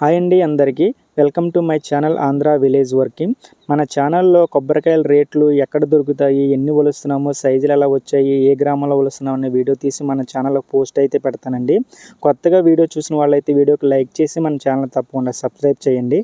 Hi అండి అందరికీ welcome to my channel Andhra village working. మన ఛానల్లో కొబ్బరికాయల రేట్లు ఎక్కడ దొరుకుతాయి, ఎన్ని ఒలుస్తున్నాము, సైజులు ఎలా వచ్చాయి, ఏ గ్రామంలో ఒలుస్తున్నాం అనే వీడియో తీసి మన ఛానల్లో పోస్ట్ అయితే పెడతానండి. కొత్తగా వీడియో చూసిన వాళ్ళైతే వీడియోకి లైక్ చేసి మన ఛానల్ తప్పకుండా సబ్స్క్రైబ్ చేయండి.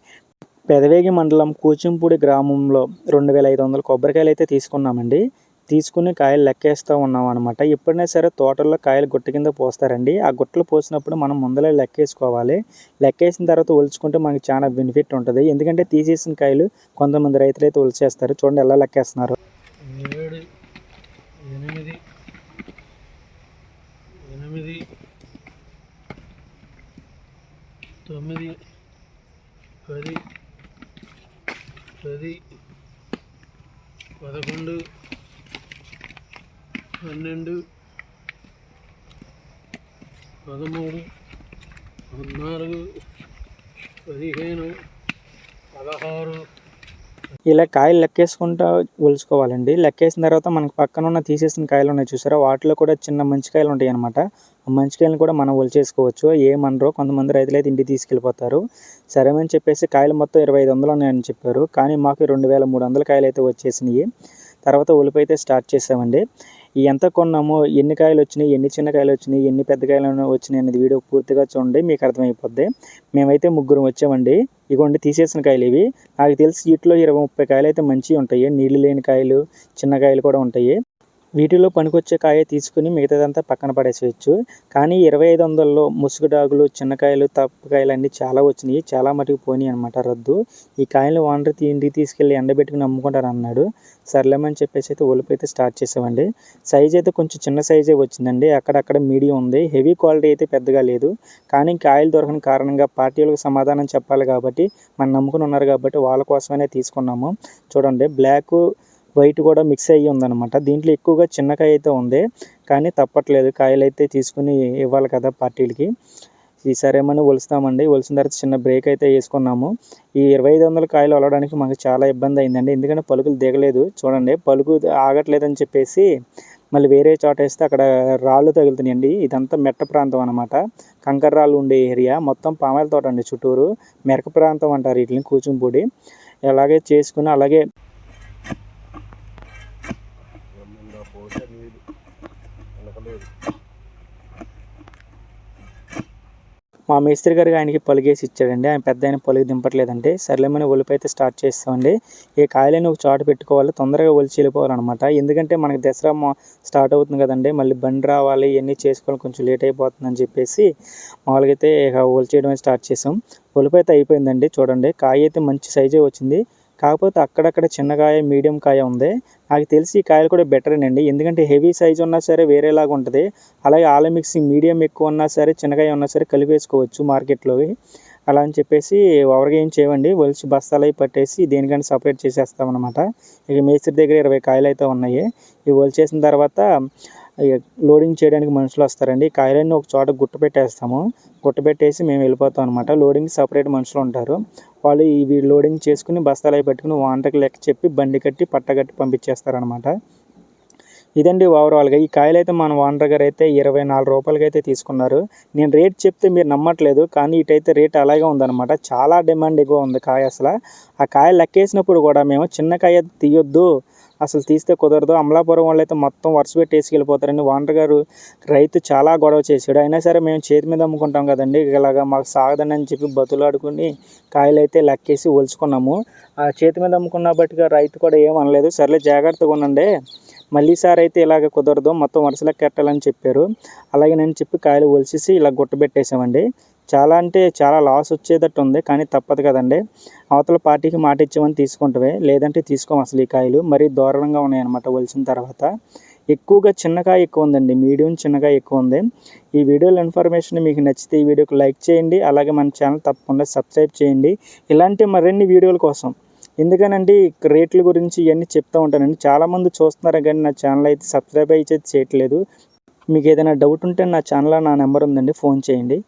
పెదవేగి మండలం కూచింపూడి గ్రామంలో 2500 కొబ్బరికాయలు అయితే తీసుకున్నామండి. తీసుకుని కాయలు లెక్కేస్తూ ఉన్నాం అనమాట. ఎప్పుడైనా సరే తోటల్లో కాయలు గుట్ట కింద పోస్తారండి. ఆ గుట్టలు పోసినప్పుడు మనం ముందలే లెక్కేసుకోవాలి. లెక్కేసిన తర్వాత ఒలుచుకుంటే మనకి చాలా బెనిఫిట్ ఉంటుంది. ఎందుకంటే తీసేసిన కాయలు కొంతమంది రైతులు అయితే ఒలిచేస్తారు. చూడండి ఎలా లెక్కేస్తున్నారు. 7, 8, 9, 10, 11, 12, 13, 14, 15, 16. ఇలా కాయలు లెక్కేసుకుంటూ ఒలుచుకోవాలండి. లెక్కేసిన తర్వాత మనకు పక్కన ఉన్న తీసేసిన కాయలు ఉన్నాయి చూసారా, వాటిలో కూడా చిన్న మంచి కాయలు ఉంటాయి అనమాట. ఆ మంచి కాయలను కూడా మనం ఒలిచేసుకోవచ్చు. ఏమనరో కొంతమంది రైతులు అయితే ఇంటికి తీసుకెళ్ళిపోతారు. సరేమని చెప్పేసి కాయలు మొత్తం 2500 ఉన్నాయని చెప్పారు. కానీ మాకు 2300 కాయలు అయితే వచ్చేసినాయి. తర్వాత ఒలుపు అయితే స్టార్ట్ చేసామండి. ఎంత కొన్నామో, ఎన్ని కాయలు వచ్చినాయి, ఎన్ని చిన్న కాయలు వచ్చినాయి, ఎన్ని పెద్ద కాయలు వచ్చినాయి అనేది వీడియో పూర్తిగా చూడండి, మీకు అర్థమైపోద్ది. మేమైతే ముగ్గురు వచ్చామండి. ఇగోండి తీసేసిన కాయలు ఇవి. నాకు తెలిసి వీటిలో 20-30 కాయలు అయితే మంచివి ఉంటాయి. నీళ్లు లేని కాయలు, చిన్న కాయలు కూడా ఉంటాయి. వీటిలో పనికొచ్చే కాయ తీసుకుని మిగతాదంతా పక్కన పడేసేయచ్చు. కానీ 2500లో ముసుగుడాగులు, చిన్నకాయలు, తప్పకాయలు అన్నీ చాలా వచ్చినాయి. చాలా మటుకు పోయినాయి అనమాట రద్దు. ఈ కాయలు ఓనర్ ఇంటికి తీసుకెళ్ళి ఎండబెట్టుకుని అమ్ముకుంటారు అన్నాడు. సర్లేమని చెప్పేసి అయితే ఒలుపు అయితే స్టార్ట్ చేసామండి. సైజ్ అయితే కొంచెం చిన్న సైజే వచ్చిందండి. అక్కడక్కడ మీడియం ఉంది. హెవీ క్వాలిటీ అయితే పెద్దగా లేదు. కానీ కాయలు దొరకని కారణంగా పార్టీలకు సమాధానం చెప్పాలి కాబట్టి, మనం నమ్ముకుని ఉన్నారు కాబట్టి వాళ్ళ కోసమైనా తీసుకున్నాము. చూడండి బ్లాక్ వైట్ కూడా మిక్స్ అయ్యి ఉందన్నమాట. దీంట్లో ఎక్కువగా చిన్నకాయ అయితే ఉంది. కానీ తప్పట్లేదు, కాయలు అయితే తీసుకుని ఇవ్వాలి కదా పార్టీలకి. ఈసారి ఏమన్నా ఒలుస్తామండి. ఒలిసిన తర్వాత చిన్న బ్రేక్ అయితే వేసుకున్నాము. ఈ 2500 కాయలు ఒలవడానికి మాకు చాలా ఇబ్బంది అయిందండి. ఎందుకంటే పలుకులు దిగలేదు. చూడండి పలుకు ఆగట్లేదని చెప్పేసి మళ్ళీ వేరే చోట వేస్తే అక్కడ రాళ్ళు తగులుతున్నాయండి. ఇదంతా మెట్ట ప్రాంతం అనమాట. కంకర రాళ్ళు ఉండే ఏరియా. మొత్తం పామాయిల తోట అండి చుట్టూరు. మెరక ప్రాంతం అంటారు వీటిని, కూచింపూడి. అలాగే చేసుకుని అలాగే మా మేస్త్రి గారికి ఆయనకి పలుగేసి ఇచ్చాడండి. ఆయన పెద్ద ఆయన పలుగు దింపట్లేదంటే సర్లేమని ఒలుపు అయితే స్టార్ట్ చేస్తామండి. ఈ కాయలని ఒక చోట పెట్టుకోవాలి, తొందరగా ఒలిచి వెళ్ళిపోవాలన్నమాట. ఎందుకంటే మనకి దసరా స్టార్ట్ అవుతుంది కదండి, మళ్ళీ బండి రావాలి, ఇవన్నీ చేసుకోవాలి, కొంచెం లేట్ అయిపోతుందని చెప్పేసి మామూలుగా అయితే ఒలిచేయడమే స్టార్ట్ చేసాం. ఒలుపు అయితే అయిపోయిందండి. చూడండి కాయ అయితే మంచి సైజే వచ్చింది. కాకపోతే అక్కడక్కడ చిన్నకాయ, మీడియం కాయ ఉంది. నాకు తెలిసి ఈ కాయలు కూడా బెటరేనండి. ఎందుకంటే హెవీ సైజు ఉన్నా సరే వేరేలాగా ఉంటుంది. అలాగే ఆల మిక్సింగ్ మీడియం ఎక్కువ ఉన్నా సరే, చిన్నకాయ ఉన్నా సరే కలిపేసుకోవచ్చు మార్కెట్లోవి. అలా అని చెప్పేసి ఓవర్గా ఏం చేయమండి. ఒలిచి బస్తాలు అవి పట్టేసి దేనికంటే సపరేట్ చేసేస్తామన్నమాట. ఇక మేస్త్రి దగ్గర 20 కాయలు అయితే ఉన్నాయి. ఇవి ఒలిచేసిన తర్వాత లోడింగ్ చేయడానికి మనుషులు వస్తారండి. కాయలన్నీ ఒక చోట గుట్ట పెట్టేస్తాము. గుట్ట పెట్టేసి మేము వెళ్ళిపోతాం అనమాట. లోడింగ్ సపరేట్ మనుషులు ఉంటారు. వాళ్ళు ఇవి లోడింగ్ చేసుకుని బస్తాలు అవి పట్టుకుని ఓనర్కి లెక్క చెప్పి బండి కట్టి పట్టగట్టి పంపించేస్తారనమాట. ఇదండి ఓవరాల్గా. ఈ కాయలు అయితే మన ఓనర్ గారు అయితే 24 రూపాయలకి అయితే తీసుకున్నారు. నేను రేట్ చెప్తే మీరు నమ్మట్లేదు, కానీ ఇటైతే రేట్ అలాగే ఉందన్నమాట. చాలా డిమాండ్ ఎక్కువ ఉంది కాయ. అసలు ఆ కాయ లెక్కేసినప్పుడు కూడా మేము చిన్న కాయ తీయొద్దు, అసలు తీస్తే కుదరదు, అమలాపురం వాళ్ళు అయితే మొత్తం వరుస పెట్టి వేసుకెళ్ళిపోతారండి. ఓనర్ గారు రైతు చాలా గొడవ చేశాడు. అయినా సరే మేము చేతి మీద అమ్ముకుంటాం కదండి, ఇలాగా మాకు సాగదని అని చెప్పి బతులాడుకుని కాయలు అయితే లెక్కేసి ఒలుచుకున్నాము. ఆ చేతి మీద అమ్ముకున్న బట్టిగా రైతు కూడా ఏమనలేదు. సర్లే జాగ్రత్తగా ఉండండి, మళ్ళీ సార్ అయితే ఇలాగ కుదరదు, మొత్తం వరుసలకు కట్టాలని చెప్పారు. అలాగే నేను చెప్పి కాయలు ఒలిచేసి ఇలా గుట్టబెట్టేసామండి. చాలా అంటే చాలా లాస్ వచ్చేటట్టు ఉంది, కానీ తప్పదు కదండి. అవతల పార్టీకి మాట ఇచ్చామని తీసుకుంటావే, లేదంటే తీసుకోం. అసలు ఈ కాయలు మరీ దారుణంగా ఉన్నాయన్నమాట ఒలిచిన తర్వాత. ఎక్కువగా చిన్నకాయ ఎక్కువ ఉందండి, మీడియం చిన్నకాయ ఎక్కువ ఉంది. ఈ వీడియోలో ఇన్ఫర్మేషన్ మీకు నచ్చితే ఈ వీడియోకి లైక్ చేయండి. అలాగే మన ఛానల్ తప్పకుండా సబ్స్క్రైబ్ చేయండి ఇలాంటి మరిన్ని వీడియోల కోసం. ఎందుకనంటే రేట్ల గురించి ఇవన్నీ చెప్తూ ఉంటానండి. చాలామంది చూస్తున్నారు కానీ నా ఛానల్ అయితే సబ్స్క్రైబ్ అయితే చేయట్లేదు. మీకు ఏదైనా డౌట్ ఉంటే నా ఛానల్లో నా నెంబర్ ఉందండి, ఫోన్ చేయండి.